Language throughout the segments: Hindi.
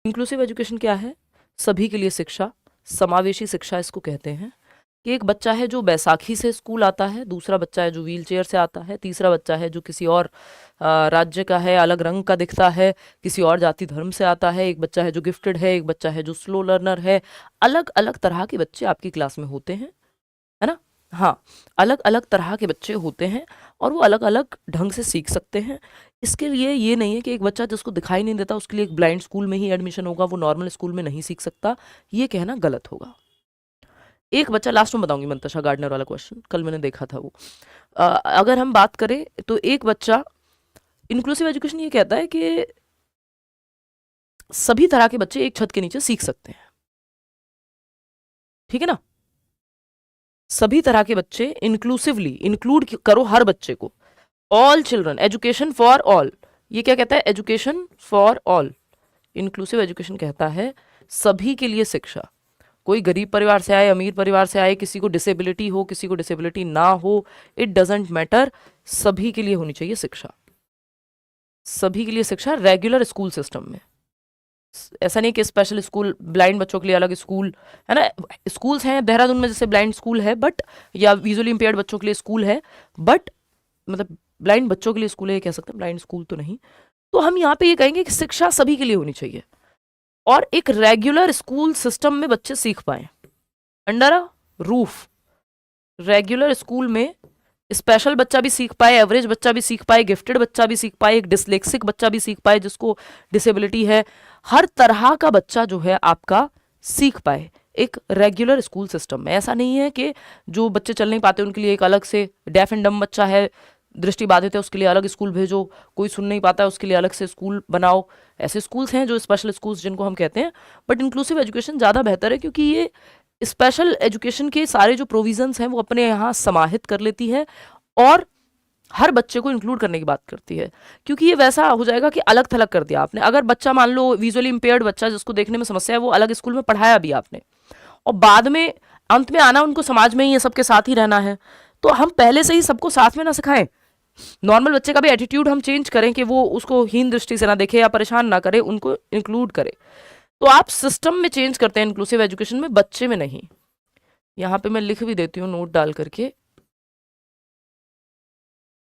इंक्लूसिव एजुकेशन क्या है? सभी के लिए शिक्षा, समावेशी शिक्षा इसको कहते हैं। कि एक बच्चा है जो बैसाखी से स्कूल आता है, दूसरा बच्चा है जो व्हील चेयर से आता है, तीसरा बच्चा है जो किसी और राज्य का है, अलग रंग का दिखता है, किसी और जाति धर्म से आता है, एक बच्चा है जो गिफ्टेड है, एक बच्चा है जो स्लो लर्नर है। अलग अलग तरह के बच्चे आपकी क्लास में होते हैं, है ना? हाँ, अलग अलग तरह के बच्चे होते हैं और वो अलग अलग ढंग से सीख सकते हैं। इसके लिए ये नहीं है कि एक बच्चा जिसको दिखाई नहीं देता उसके लिए एक ब्लाइंड स्कूल में ही एडमिशन होगा, वो नॉर्मल स्कूल में नहीं सीख सकता, ये कहना गलत होगा। एक बच्चा, लास्ट में बताऊंगी मंतशा गार्डनर वाला क्वेश्चन, कल मैंने देखा था वो। अगर हम बात करें तो एक बच्चा, इंक्लूसिव एजुकेशन ये कहता है कि सभी तरह के बच्चे एक छत के नीचे सीख सकते हैं, ठीक है ना? सभी तरह के बच्चे इंक्लूसिवली, इंक्लूड करो हर बच्चे को, all children, education for all. ये क्या कहता है? Education for all. Inclusive education कहता है सभी के लिए शिक्षा, कोई गरीब परिवार से आए, अमीर परिवार से आए, किसी को डिसेबिलिटी हो, किसी को डिसेबिलिटी ना हो, इट डजेंट मैटर, सभी के लिए होनी चाहिए शिक्षा। सभी के लिए शिक्षा रेगुलर स्कूल सिस्टम में। ऐसा नहीं कि स्पेशल स्कूल, ब्लाइंड बच्चों के लिए अलग स्कूल, है ना? स्कूल्स हैं देहरादून में जैसे ब्लाइंड स्कूल है, बट या विजुअली इंपेयर्ड बच्चों के लिए स्कूल है, बट मतलब ब्लाइंड बच्चों के लिए स्कूल है ये कह सकते हैं, ब्लाइंड स्कूल तो नहीं। तो हम यहाँ पे ये कहेंगे कि शिक्षा सभी के लिए होनी चाहिए और एक रेगुलर स्कूल सिस्टम में बच्चे सीख पाए, under a roof. Regular school में स्पेशल बच्चा भी सीख पाए, एवरेज बच्चा भी सीख पाए, गिफ्टेड बच्चा भी सीख पाए, एक डिसलेक्सिक बच्चा भी सीख पाए जिसको डिसेबिलिटी है, हर तरह का बच्चा जो है आपका सीख पाए एक रेगुलर स्कूल सिस्टम में। ऐसा नहीं है कि जो बच्चे चल नहीं पाते उनके लिए एक अलग से, डेफ एंड डम बच्चा है, दृष्टि बाधित है, उसके लिए अलग स्कूल भेजो, कोई सुन नहीं पाता है उसके लिए अलग से स्कूल बनाओ। ऐसे स्कूल्स हैं जो स्पेशल स्कूल्स जिनको हम कहते हैं, बट इंक्लूसिव एजुकेशन ज़्यादा बेहतर है क्योंकि ये स्पेशल एजुकेशन के सारे जो प्रोविजंस हैं वो अपने यहाँ समाहित कर लेती है और हर बच्चे को इंक्लूड करने की बात करती है। क्योंकि ये वैसा हो जाएगा कि अलग थलग कर दिया आपने। अगर बच्चा मान लो विजुअली इंपेयर्ड बच्चा जिसको देखने में समस्या है, वो अलग स्कूल में पढ़ाया भी आपने और बाद में अंत में आना उनको समाज में ही है, सबके साथ ही रहना है, तो हम पहले से ही सबको साथ में ना सिखाएं। नॉर्मल बच्चे का भी एटीट्यूड हम चेंज करें कि वो उसको हीन दृष्टि से ना देखे या परेशान ना करे, उनको इंक्लूड करे। तो आप सिस्टम में चेंज करते हैं इंक्लूसिव एजुकेशन में, बच्चे में नहीं। यहाँ पे मैं लिख भी देती हूँ नोट डाल करके,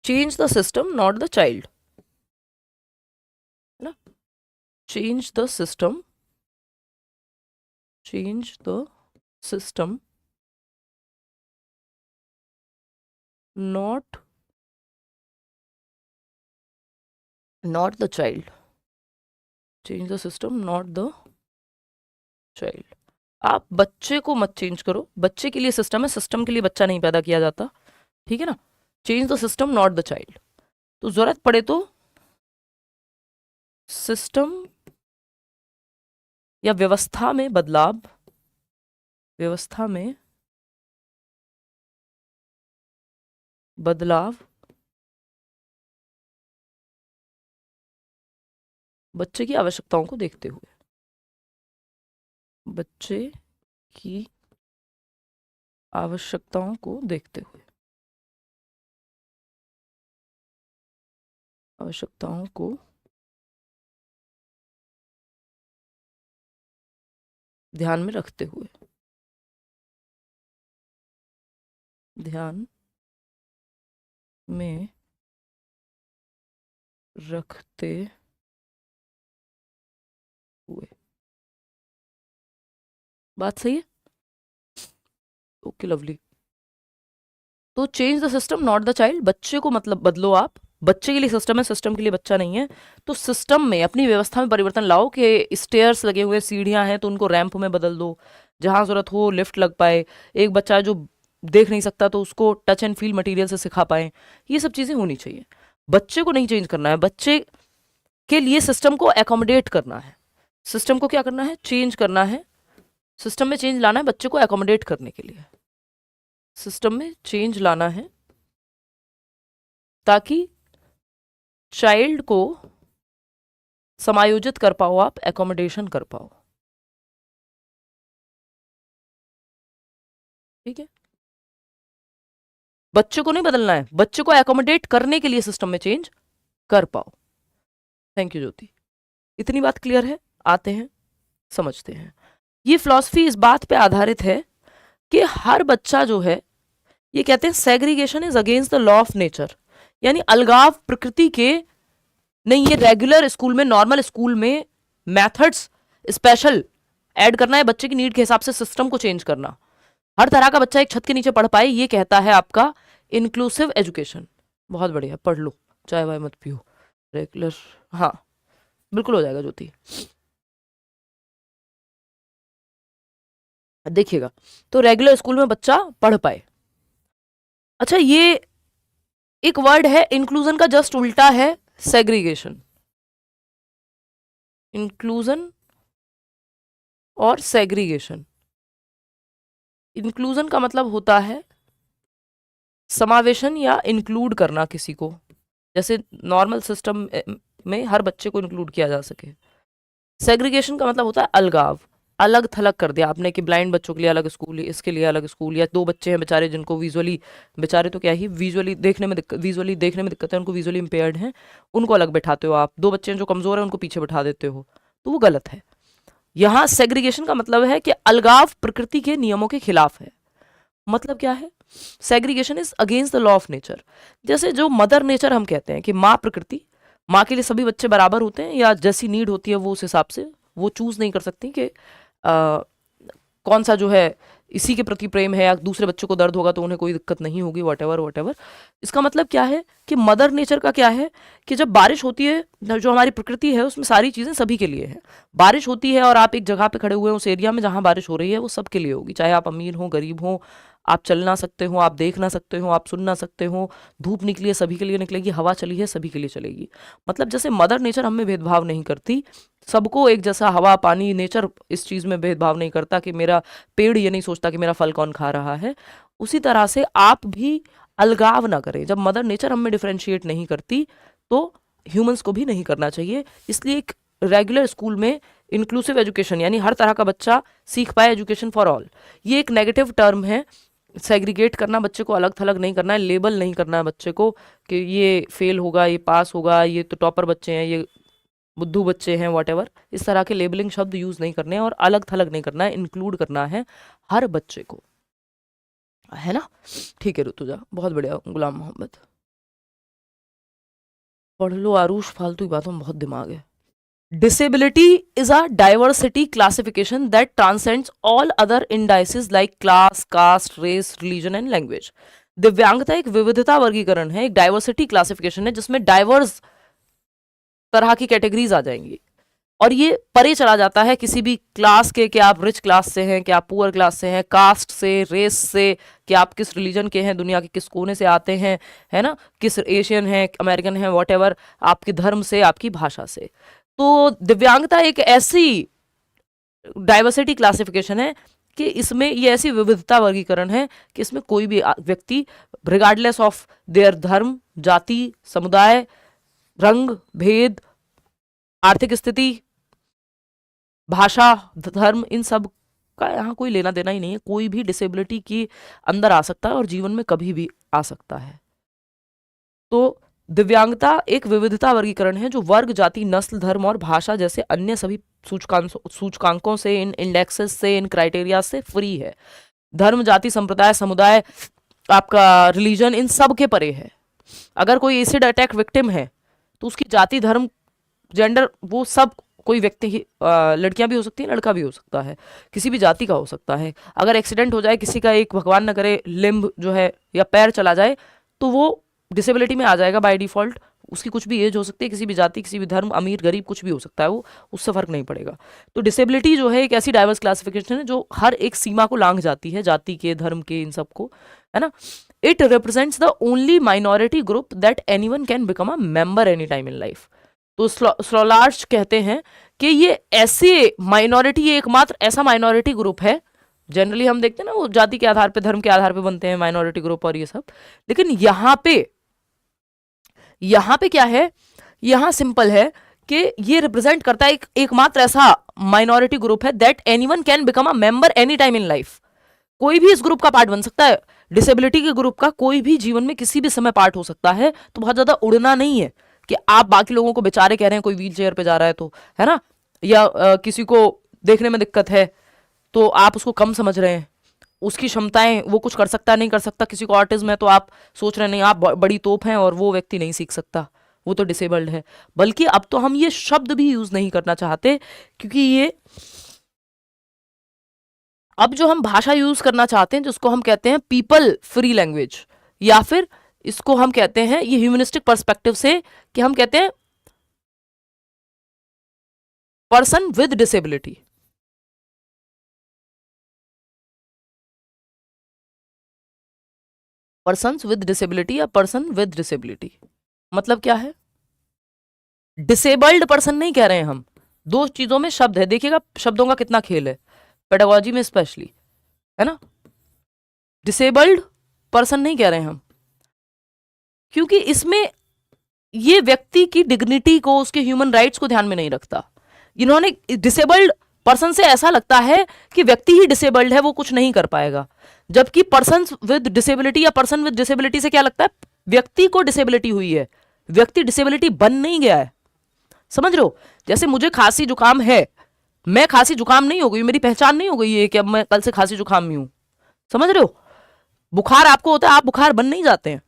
change the system not the child, है ना? Change the system, change the system not the child, change the system not the child. आप बच्चे को मत चेंज करो, बच्चे के लिए सिस्टम है, सिस्टम के लिए बच्चा नहीं पैदा किया जाता, ठीक है ना? Change the system not the child. तो जरूरत पड़े तो सिस्टम या व्यवस्था में बदलाव, व्यवस्था में बदलाव बच्चे की आवश्यकताओं को देखते हुए, बच्चे की आवश्यकताओं को देखते हुए, आवश्यकताओं को ध्यान में रखते हुए, ध्यान में रखते हुए। बात सही है? Okay lovely. तो change the system not the child, बच्चे को मतलब बदलो आप, बच्चे के लिए सिस्टम है, सिस्टम के लिए बच्चा नहीं है। तो सिस्टम में, अपनी व्यवस्था में परिवर्तन लाओ कि स्टेयर्स लगे हुए, सीढ़ियां हैं तो उनको रैंप में बदल दो, जहां जरूरत हो लिफ्ट लग पाए, एक बच्चा जो देख नहीं सकता तो उसको टच एंड फील मटेरियल से सिखा पाए, ये सब चीजें होनी चाहिए। बच्चे को नहीं चेंज करना है, बच्चे के लिए सिस्टम को एकोमोडेट करना है। सिस्टम को क्या करना है? चेंज करना है, सिस्टम में चेंज लाना है बच्चे को एकोमोडेट करने के लिए, सिस्टम में चेंज लाना है ताकि चाइल्ड को समायोजित कर पाओ, आप एकोमोडेशन कर पाओ, ठीक है? बच्चे को नहीं बदलना है, बच्चे को एकोमोडेट करने के लिए सिस्टम में चेंज कर पाओ। थैंक यू ज्योति, इतनी बात क्लियर है? आते हैं समझते हैं। ये फिलॉसफी इस बात पे आधारित है कि हर बच्चा जो है, ये कहते हैं segregation is against the law of nature, यानी अलगाव प्रकृति के नहीं। ये रेगुलर स्कूल में, नॉर्मल स्कूल में मेथड्स स्पेशल ऐड करना है, बच्चे की नीड के हिसाब से सिस्टम को चेंज करना, हर तरह का बच्चा एक छत के नीचे पढ़ पाए, ये कहता है आपका इंक्लूसिव एजुकेशन। बहुत बढ़िया, पढ़ लो, चाय वाय मत पियो, रेगुलर। हाँ बिल्कुल हो जाएगा ज्योति। देखिएगा, तो रेगुलर स्कूल में बच्चा पढ़ पाए। अच्छा, ये एक वर्ड है इंक्लूजन का जस्ट उल्टा है सेग्रीगेशन। इंक्लूजन और सेग्रीगेशन। इंक्लूजन का मतलब होता है समावेशन या इंक्लूड करना किसी को, जैसे नॉर्मल सिस्टम में हर बच्चे को इंक्लूड किया जा सके। सेग्रीगेशन का मतलब होता है अलगाव, अलग थलग कर दिया आपने कि ब्लाइंड बच्चों के लिए अलग स्कूल, इसके लिए अलग स्कूल, या दो बच्चे हैं बेचारे जिनको विजुअली, बेचारे तो क्या ही, विजुअली देखने में दिक्कत है, उनको विजुअली इम्पेयर्ड हैं, उनको अलग बैठाते हो आप। दो बच्चे हैं जो कमजोर हैं, उनको पीछे बैठा देते हो, तो वो गलत है। यहाँ सेग्रीगेशन का मतलब है कि अलगाव प्रकृति के नियमों के खिलाफ है। मतलब क्या है? Segregation is against the law of nature. जैसे जो मदर नेचर हम कहते हैं कि माँ प्रकृति, माँ के लिए सभी बच्चे बराबर होते हैं, या जैसी नीड होती है वो उस हिसाब से वो चूज नहीं कर सकती कि कौन सा जो है इसी के प्रति प्रेम है, या दूसरे बच्चों को दर्द होगा तो उन्हें कोई दिक्कत नहीं होगी, वट एवर। इसका मतलब क्या है कि मदर नेचर का क्या है कि जब बारिश होती है, जो हमारी प्रकृति है उसमें सारी चीज़ें सभी के लिए है। बारिश होती है और आप एक जगह पे खड़े हुए हैं, उस एरिया में जहाँ बारिश हो रही है वो सबके लिए होगी, चाहे आप अमीर हो गरीब हो, आप चल ना सकते हो, आप देख ना सकते हो, आप सुन ना सकते हो, धूप निकली है सभी के लिए निकलेगी, हवा चली है सभी के लिए चलेगी। मतलब जैसे मदर नेचर हमें भेदभाव नहीं करती, सबको एक जैसा हवा पानी, नेचर इस चीज़ में भेदभाव नहीं करता कि मेरा पेड़ ये नहीं सोचता कि मेरा फल कौन खा रहा है, उसी तरह से आप भी अलगाव ना करें। जब मदर नेचर हमें डिफ्रेंशिएट नहीं करती तो ह्यूमंस को भी नहीं करना चाहिए। इसलिए एक रेगुलर स्कूल में इंक्लूसिव एजुकेशन, यानी हर तरह का बच्चा सीख पाए, एजुकेशन फॉर ऑल, ये एक नेगेटिव टर्म है। सेग्रीगेट करना, बच्चे को अलग थलग नहीं करना है, लेबल नहीं करना है बच्चे को कि ये फेल होगा, ये पास होगा, ये तो टॉपर बच्चे हैं, ये बुद्धू बच्चे हैं, वॉट इस तरह के लेबलिंग शब्द यूज नहीं करने हैं, और अलग थलग नहीं करना है, इंक्लूड करना है हर बच्चे को, है ना? ठीक है ऋतुजा, बहुत बढ़िया। गुलाम मोहम्मद, पढ़ लो आरुष, फालतू की बातों में बहुत दिमाग है। Disability is a diversity classification that transcends all other indices like class, caste, race, religion and language. दिव्यांगता एक विविधता वर्गीकरण है, एक डाइवर्सिटी क्लासिफिकेशन है जिसमें डाइवर्स तरह की कैटेगरीज आ जाएंगी, और ये परे चला जाता है किसी भी क्लास के, कि आप रिच क्लास से हैं, कि आप पुअर क्लास से हैं, कास्ट से, रेस से, कि आप किस रिलीजन के हैं, दुनिया के किस कोने से आते हैं, है ना, किस एशियन हैं, अमेरिकन हैं, वॉट आपके धर्म से, आपकी भाषा से। तो दिव्यांगता एक ऐसी डाइवर्सिटी क्लासिफिकेशन है कि इसमें ये ऐसी विविधता वर्गीकरण है कि इसमें कोई भी व्यक्ति रिगार्डलेस ऑफ देयर धर्म, जाति, समुदाय, रंग, भेद, आर्थिक स्थिति, भाषा, धर्म, इन सब का यहाँ कोई लेना देना ही नहीं है। कोई भी डिसेबिलिटी की अंदर आ सकता है और जीवन में कभी भी आ सकता है। तो दिव्यांगता एक विविधता वर्गीकरण है जो वर्ग, जाति, नस्ल, धर्म और भाषा जैसे अन्य सभी सूचकांकों से, इन इंडेक्सेस से, इन क्राइटेरिया से फ्री है। धर्म, जाति, संप्रदाय, समुदाय, आपका रिलीजन, इन सब के परे है। अगर कोई एसिड अटैक विक्टिम है तो उसकी जाति, धर्म, जेंडर, वो सब, कोई व्यक्ति ही, लड़कियां भी हो सकती है, लड़का भी हो सकता है, किसी भी जाति का हो सकता है। अगर एक्सीडेंट हो जाए किसी का, एक भगवान न करे लिम्ब जो है या पैर चला जाए, तो वो डिसेबिलिटी में आ जाएगा बाय डिफॉल्ट। उसकी कुछ भी एज हो सकती है, किसी भी जाति, किसी भी धर्म, अमीर गरीब कुछ भी हो सकता है, वो उससे फर्क नहीं पड़ेगा। तो डिसेबिलिटी जो है एक ऐसी डाइवर्स क्लासिफिकेशन है जो हर एक सीमा को लांघ जाती है, जाति के, धर्म के, इन सबको, है ना। It represents the only minority group that anyone can become a member any time in life. तो स्लोलार्च कहते हैं कि ये ऐसे माइनॉरिटी, एकमात्र ऐसा माइनॉरिटी ग्रुप है, जनरली हम देखते हैं ना वो जाति के आधार पे, धर्म के आधार पे बनते हैं माइनॉरिटी ग्रुप और ये सब, लेकिन यहाँ पे क्या है, यहाँ सिंपल है कि ये रिप्रेजेंट करता है एकमात्र ऐसा माइनॉरिटी ग्रुप है that anyone can become a member any time in life. कोई भी इस ग्रुप का पार्ट बन सकता है, डिसेबिलिटी के ग्रुप का कोई भी जीवन में किसी भी समय पार्ट हो सकता है। तो बहुत ज्यादा उड़ना नहीं है कि आप बाकी लोगों को बेचारे कह रहे हैं, कोई व्हील चेयर पे जा रहा है तो, है ना, या किसी को देखने में दिक्कत है तो आप उसको कम समझ रहे हैं, उसकी क्षमताएं, वो कुछ कर सकता नहीं कर सकता, किसी को ऑटिज्म है तो आप सोच रहे हैं नहीं आप बड़ी तोप हैं और वो व्यक्ति नहीं सीख सकता, वो तो डिसेबल्ड है। बल्कि अब तो हम ये शब्द भी यूज नहीं करना चाहते, क्योंकि ये अब जो हम भाषा यूज करना चाहते हैं जिसको हम कहते हैं पीपल फ्री लैंग्वेज, या फिर इसको हम कहते हैं ये ह्यूमनिस्टिक पर्सपेक्टिव से कि हम कहते हैं person with disability. Person with disability या पर्सन विद डिसेबिलिटी मतलब क्या है? डिसेबल्ड पर्सन नहीं कह रहे हैं हम, दो चीजों में शब्द है, देखिएगा शब्दों का कितना खेल है पेडागोजी में स्पेशली, है ना। डिसेबल्ड पर्सन नहीं कह रहे हैं हम, क्योंकि इसमें ये व्यक्ति की डिग्निटी को, उसके ह्यूमन राइट्स को ध्यान में नहीं रखता। इन्होंने डिसेबल्ड पर्सन से ऐसा लगता है कि व्यक्ति ही डिसेबल्ड है, वो कुछ नहीं कर पाएगा, जबकि पर्सन विद डिसेबिलिटी या पर्सन विद डिसेबिलिटी से क्या लगता है, व्यक्ति को डिसेबिलिटी हुई है, व्यक्ति डिसेबिलिटी बन नहीं गया है। समझ रहे हो? जैसे मुझे खांसी जुकाम है, मैं खांसी जुकाम नहीं हो गई, मेरी पहचान नहीं हो गई है कि अब मैं कल से खांसी जुकाम में हूं। समझ रहे हो? बुखार आपको होता है, आप बुखार बन नहीं जाते हैं।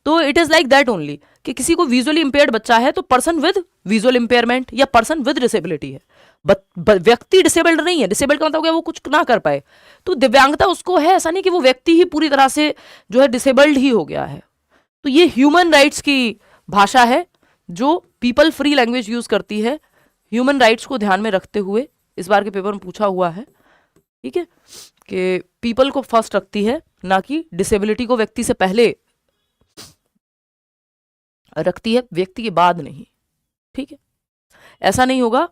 तो it is like that only कि किसी को विजुअली इंपेयर्ड बच्चा है तो पर्सन विद विजुअल इंपेयरमेंट या पर्सन विद डिसेबिलिटी है, व्यक्ति डिसेबल्ड नहीं है। डिसेबल्ड का मतलब हो गया वो कुछ ना कर पाए, तो दिव्यांगता उसको है, ऐसा नहीं कि वो व्यक्ति ही पूरी तरह से जो है डिसेबल्ड ही हो गया है। तो ये ह्यूमन राइट्स की भाषा है जो पीपल फ्री लैंग्वेज यूज करती है, ह्यूमन राइट्स को ध्यान में रखते हुए। इस बार के पेपर में पूछा हुआ है, ठीक है, कि पीपल को फर्स्ट रखती है, ना कि डिसेबिलिटी को व्यक्ति से पहले रखती है, व्यक्ति के बाद नहीं। ठीक है, ऐसा नहीं होगा,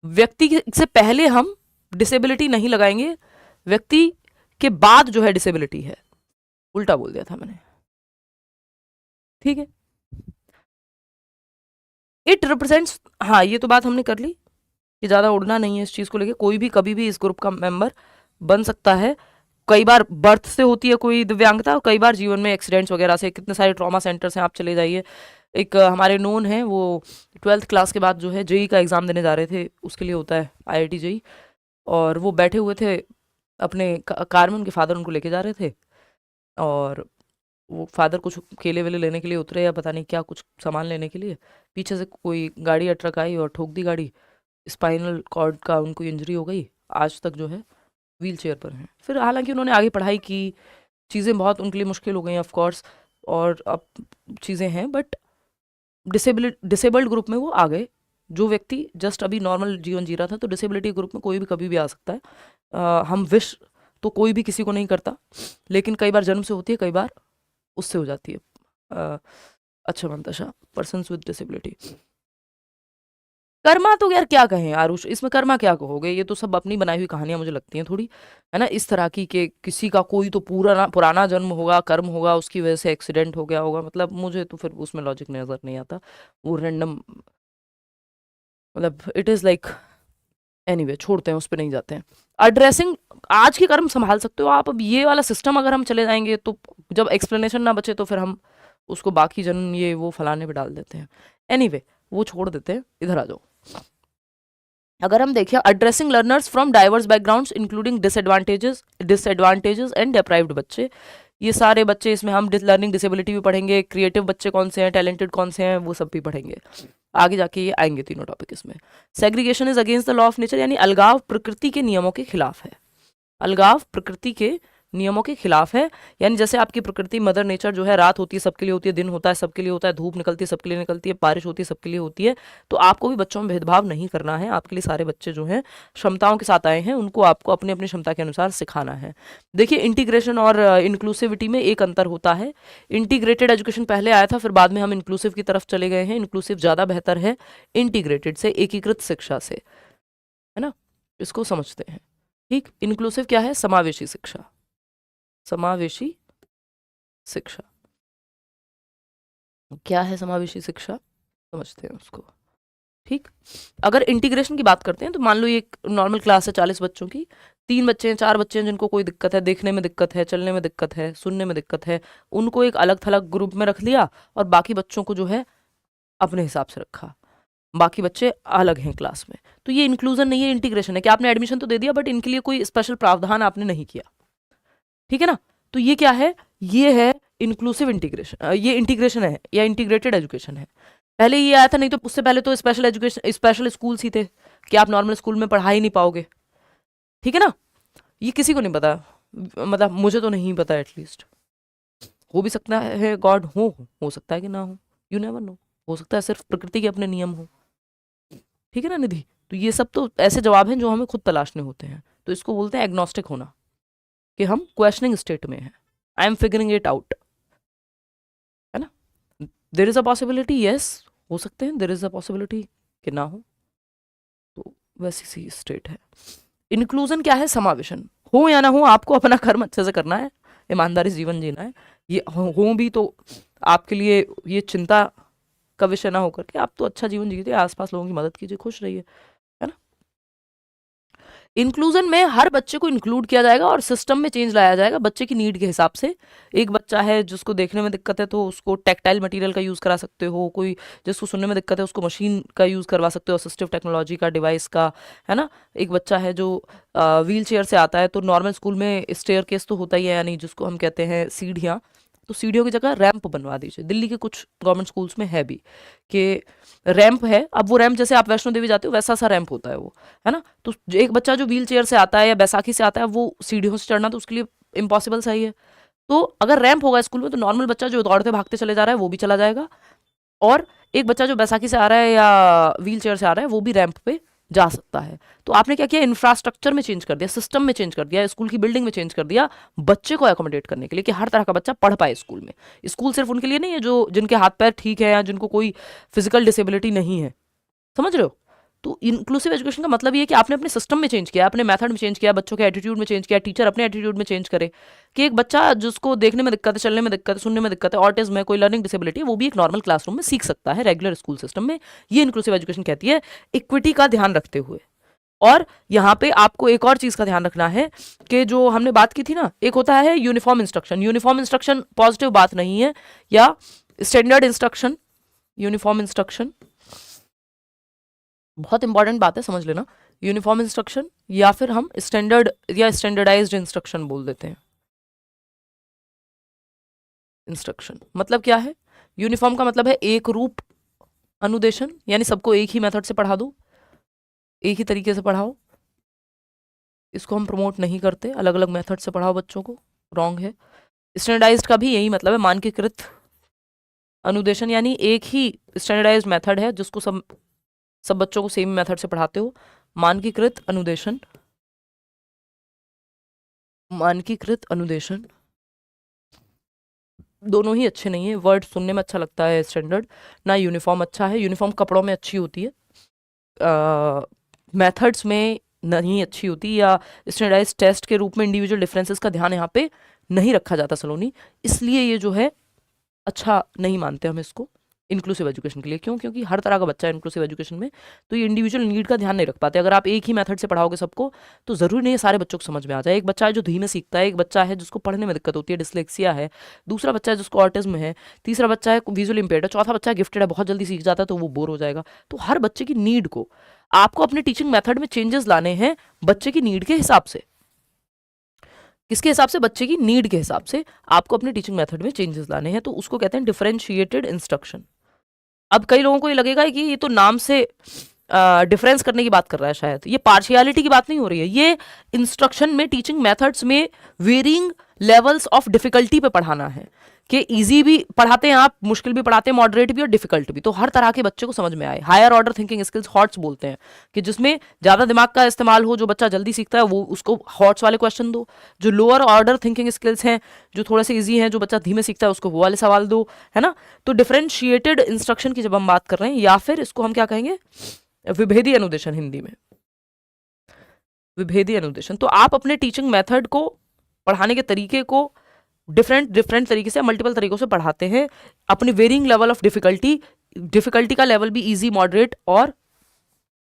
व्यक्ति से पहले हम डिसेबिलिटी नहीं लगाएंगे, व्यक्ति के बाद जो है डिसेबिलिटी है। उल्टा बोल दिया था मैंने, ठीक है। इट रिप्रेजेंट्स, हाँ ये तो बात हमने कर ली कि ज्यादा उड़ना नहीं है इस चीज को लेके, कोई भी कभी भी इस ग्रुप का मेंबर बन सकता है। कई बार बर्थ से होती है कोई दिव्यांगता, कई बार जीवन में एक्सीडेंट्स वगैरह से, कितने सारे ट्रॉमा सेंटर्स हैं, आप चले जाइए। एक हमारे नोन है, वो 12th क्लास के बाद जो है जेई का एग्ज़ाम देने जा रहे थे, उसके लिए होता है IIT जेई, और वो बैठे हुए थे अपने कार में, उनके फादर उनको लेके जा रहे थे, और वो फादर कुछ केले वेले लेने के लिए उतरे या पता नहीं क्या, कुछ सामान लेने के लिए, पीछे से कोई गाड़ी या ट्रक आई और ठोक दी गाड़ी, स्पाइनल कॉर्ड का उनको इंजरी हो गई, आज तक जो है व्हील चेयर पर हैं। फिर हालांकि उन्होंने आगे पढ़ाई की, चीज़ें बहुत उनके लिए मुश्किल हो गई ऑफ कोर्स, और अब चीज़ें हैं, बट डिसेबल्ड ग्रुप में वो आ गए। जो व्यक्ति जस्ट अभी नॉर्मल जीवन जी रहा था, तो डिसेबिलिटी ग्रुप में कोई भी कभी भी आ सकता है। हम विश तो कोई भी किसी को नहीं करता, लेकिन कई बार जन्म से होती है, कई बार उससे हो जाती है। अच्छा Mantasha, person with disability. Karma तो यार क्या कहें आरुष, इसमें कर्मा क्या कहोगे, ये तो सब अपनी बनाई हुई कहानियां मुझे लगती हैं थोड़ी, है ना, इस तरह की कि किसी का कोई तो पुराना जन्म होगा, कर्म होगा, उसकी वजह से एक्सीडेंट हो गया होगा। मतलब मुझे तो फिर उसमें लॉजिक नजर नहीं आता, वो रैंडम, मतलब इट इज लाइक एनीवे, छोड़ते हैं, उस पर नहीं जाते हैं। एड्रेसिंग, आज के कर्म संभाल सकते हो आप, अब ये वाला सिस्टम अगर हम चले जाएंगे तो जब एक्सप्लेनेशन ना बचे तो फिर हम उसको बाकी जन्म ये वो फलाने पे डाल देते हैं। एनीवे वो छोड़ देते हैं, इधर आ जाओ। अगर हम देखें, addressing learners from diverse backgrounds including disadvantages and deprived बच्चे, ये सारे बच्चे, इसमें हम लर्निंग डिसेबिलिटी भी पढ़ेंगे, क्रिएटिव बच्चे कौन से हैं, टैलेंटेड कौन से हैं, वो सब भी पढ़ेंगे आगे जाके, ये आएंगे तीनों टॉपिक इसमें। Segregation is against the law of nature, यानी अलगाव प्रकृति के नियमों के खिलाफ है। अलगाव प्रकृति के नियमों के खिलाफ है, यानी जैसे आपकी प्रकृति मदर नेचर जो है, रात होती है सबके लिए होती है, दिन होता है सबके लिए होता है, धूप निकलती है सबके लिए निकलती है, बारिश होती है सबके लिए होती है, तो आपको भी बच्चों में भेदभाव नहीं करना है। आपके लिए सारे बच्चे जो हैं क्षमताओं के साथ आए हैं, उनको आपको अपनी अपनी क्षमता के अनुसार सिखाना है। देखिए इंटीग्रेशन और इंक्लूसिविटी में एक अंतर होता है। इंटीग्रेटेड एजुकेशन पहले आया था, फिर बाद में हम इंक्लूसिव की तरफ चले गए हैं। इंक्लूसिव ज़्यादा बेहतर है इंटीग्रेटेड से, एकीकृत शिक्षा से, है ना, इसको समझते हैं। ठीक, इंक्लूसिव क्या है, समावेशी शिक्षा, समावेशी शिक्षा क्या है, समावेशी शिक्षा समझते हैं उसको। ठीक, अगर इंटीग्रेशन की बात करते हैं तो मान लो ये एक नॉर्मल क्लास है 40 बच्चों की, 3 बच्चे हैं 4 बच्चे हैं जिनको कोई दिक्कत है, देखने में दिक्कत है, चलने में दिक्कत है, सुनने में दिक्कत है, उनको एक अलग थलग ग्रुप में रख लिया और बाकी बच्चों को जो है अपने हिसाब से रखा। बाकी बच्चे अलग हैं क्लास में। तो ये इंक्लूजन नहीं है, इंटीग्रेशन है कि आपने एडमिशन तो दे दिया बट इनके लिए कोई स्पेशल प्रावधान आपने नहीं किया, ठीक है ना। तो ये क्या है, ये है इंक्लूसिव इंटीग्रेशन, ये इंटीग्रेशन है या इंटीग्रेटेड एजुकेशन है। पहले ये आया था, नहीं तो उससे पहले तो स्पेशल एजुकेशन, स्पेशल स्कूल्स ही थे कि आप नॉर्मल स्कूल में पढ़ा ही नहीं पाओगे, ठीक है ना। ये किसी को नहीं पता, मतलब मुझे तो नहीं पता, एटलीस्ट हो भी सकता है गॉड हो सकता है कि ना हो, यू नेवर नो, हो सकता है सिर्फ प्रकृति के अपने नियम हो, ठीक है ना निधि। तो ये सब तो ऐसे जवाब हैं जो हमें खुद तलाशने होते हैं, तो इसको बोलते हैं एग्नोस्टिक होना, कि हम क्वेश्चनिंग स्टेट में हैं, I am figuring it out, है ना। There is a possibility, yes हो सकते हैं, देर इज अ पॉसिबिलिटी कि ना हो, तो वैसी सी स्टेट है। इंक्लूजन क्या है, समावेशन, हो या ना हो आपको अपना कर्म अच्छे से करना है, ईमानदारी से जीवन जीना है। ये हो भी तो आपके लिए ये चिंता का विषय ना होकर के आप तो अच्छा जीवन जीजिए, आसपास लोगों की मदद कीजिए, खुश रहिए, है ना। इंक्लूजन में हर बच्चे को इंक्लूड किया जाएगा और सिस्टम में चेंज लाया जाएगा बच्चे की नीड के हिसाब से। एक बच्चा है जिसको देखने में दिक्कत है तो उसको टेक्टाइल मटेरियल का यूज़ करा सकते हो, कोई जिसको सुनने में दिक्कत है उसको मशीन का यूज़ करवा सकते हो, असिस्टिव टेक्नोलॉजी का, डिवाइस का, है ना। एक बच्चा है जो व्हील चेयर से आता है तो नॉर्मल स्कूल में स्टेयर केस तो होता ही है, यानी जिसको हम कहते हैं सीढ़ियाँ, तो सीढ़ियों की जगह रैंप बनवा दीजिए। दिल्ली के कुछ गवर्नमेंट स्कूल्स में है भी कि रैंप है, अब वो रैंप जैसे आप वैष्णो देवी जाते हो वैसा सा रैंप होता है वो, है ना। तो एक बच्चा जो व्हील चेयर से आता है या बैसाखी से आता है वो सीढ़ियों से चढ़ना तो उसके लिए इम्पॉसिबल सा ही है। तो अगर रैंप होगा स्कूल में तो नॉर्मल बच्चा जो दौड़ते भागते चले जा रहा है वो भी चला जाएगा, और एक बच्चा जो बैसाखी से आ रहा है या व्हील चेयर से आ रहा है वो भी रैंप पे जा सकता है। तो आपने क्या किया, इंफ्रास्ट्रक्चर में चेंज कर दिया, सिस्टम में चेंज कर दिया, स्कूल की बिल्डिंग में चेंज कर दिया, बच्चे को अकोमोडेट करने के लिए कि हर तरह का बच्चा पढ़ पाए स्कूल में। स्कूल सिर्फ उनके लिए नहीं है जो जिनके हाथ पैर ठीक है या जिनको कोई फिजिकल डिसेबिलिटी नहीं है, समझ रहे हो। तो इंक्लूसिव एजुकेशन का मतलब ये है कि आपने अपने सिस्टम में चेंज किया, अपने मेथड में चेंज किया, बच्चों के एटीट्यूड में चेंज किया, टीचर अपने एटीट्यूड में चेंज करे कि एक बच्चा जिसको देखने में दिक्कत है, चलने में दिक्कत है, सुनने में दिक्कत है, ऑटिज्म है, कोई लर्निंग डिसेबिलिटी है, वो भी एक नॉर्मल क्लासरूम में सीख सकता है रेगुलर स्कूल सिस्टम में। ये इंक्लूसिव एजुकेशन कहती है, इक्विटी का ध्यान रखते हुए। और यहाँ पे आपको एक और चीज का ध्यान रखना है कि जो हमने बात की थी ना, एक होता है uniform instruction, uniform instruction positive बात नहीं है, या स्टैंडर्ड इंस्ट्रक्शन, यूनिफॉर्म इंस्ट्रक्शन बहुत इंपॉर्टेंट बात है, समझ लेना। यूनिफॉर्म इंस्ट्रक्शन या फिर हम स्टैंडर्ड या स्टैंडर्डाइज्ड इंस्ट्रक्शन बोल देते हैं। इंस्ट्रक्शन मतलब क्या है, यूनिफॉर्म का मतलब है एक रूप अनुदेशन, यानी सबको एक ही मेथड से पढ़ा दो, एक ही तरीके से पढ़ाओ। इसको हम प्रमोट नहीं करते, अलग अलग मेथड से पढ़ाओ बच्चों को, रॉन्ग है। स्टैंडर्डाइज्ड का भी यही मतलब है, मानकीकृत अनुदेशन, यानी एक ही स्टैंडर्डाइज्ड मेथड है जिसको सब बच्चों को सेम मेथड से पढ़ाते हो। मानकीकृत अनुदेशन, मानकीकृत अनुदेशन दोनों ही अच्छे नहीं है, वर्ड सुनने में अच्छा लगता है स्टैंडर्ड, ना यूनिफॉर्म अच्छा है। यूनिफॉर्म कपड़ों में अच्छी होती है, मेथड्स में नहीं अच्छी होती, या स्टैंडर्डाइज टेस्ट के रूप में इंडिविजुअल डिफरेंसेस का ध्यान यहाँ पे नहीं रखा जाता सलोनी, इसलिए ये जो है अच्छा नहीं मानते हम इसको इंक्लूसिव एजुकेशन के लिए। क्यों, क्योंकि हर तरह का बच्चा है इंक्लूसिव एजुकेशन में, तो ये इंडिविजुअल नीड का ध्यान नहीं रख पाते। अगर आप एक ही मेथड से पढ़ाओगे सबको तो ज़रूरी नहीं है सारे बच्चों को समझ में आ जाए। एक बच्चा है जो धीमे सीखता है, एक बच्चा है जिसको पढ़ने में दिक्कत होती है, डिसलेक्सिया है, दूसरा बच्चा है जिसको ऑटिज्म है, तीसरा बच्चा है विजुअल इम्पेयर्ड है, चौथा बच्चा गिफ्टेड है, बहुत जल्दी सीख जाता है तो वो बोर हो जाएगा। तो हर बच्चे की नीड को आपको अपने टीचिंग मेथड में चेंजेस लाने हैं बच्चे की नीड के हिसाब से। किसके हिसाब से, बच्चे की नीड के हिसाब से आपको अपने टीचिंग मेथड में चेंजेस लाने हैं, तो उसको कहते हैं डिफरेंशिएटेड इंस्ट्रक्शन। अब कई लोगों को ये लगेगा कि ये तो नाम से डिफरेंस करने की बात कर रहा है, शायद ये पार्शियलिटी की बात नहीं हो रही है, ये इंस्ट्रक्शन में टीचिंग मेथड्स में वेरिंग लेवल्स ऑफ डिफिकल्टी पे पढ़ाना है कि इजी भी पढ़ाते हैं आप, मुश्किल भी पढ़ाते हैं, मॉडरेट भी और डिफिकल्ट भी, तो हर तरह के बच्चे को समझ में आए। Higher order thinking skills HOTS बोलते हैं कि जिसमें ज़्यादा दिमाग का इस्तेमाल हो, जो बच्चा जल्दी सीखता है वो उसको हॉट्स वाले क्वेश्चन दो। जो लोअर ऑर्डर थिंकिंग स्किल्स हैं, जो थोड़े से ईजी हैं, जो बच्चा धीमे सीखता है उसको वो वाले सवाल दो, है ना। तो डिफरेंशिएटेड इंस्ट्रक्शन की जब हम बात कर रहे हैं, या फिर इसको हम क्या कहेंगे, विभेदी अनुदेशन, हिंदी में विभेदी अनुदेशन। तो आप अपने टीचिंग मेथड को, पढ़ाने के तरीके को डिफरेंट तरीके से, मल्टीपल तरीकों से पढ़ाते हैं, अपनी वेरिंग लेवल ऑफ डिफिकल्टी का लेवल भी इजी, मॉडरेट और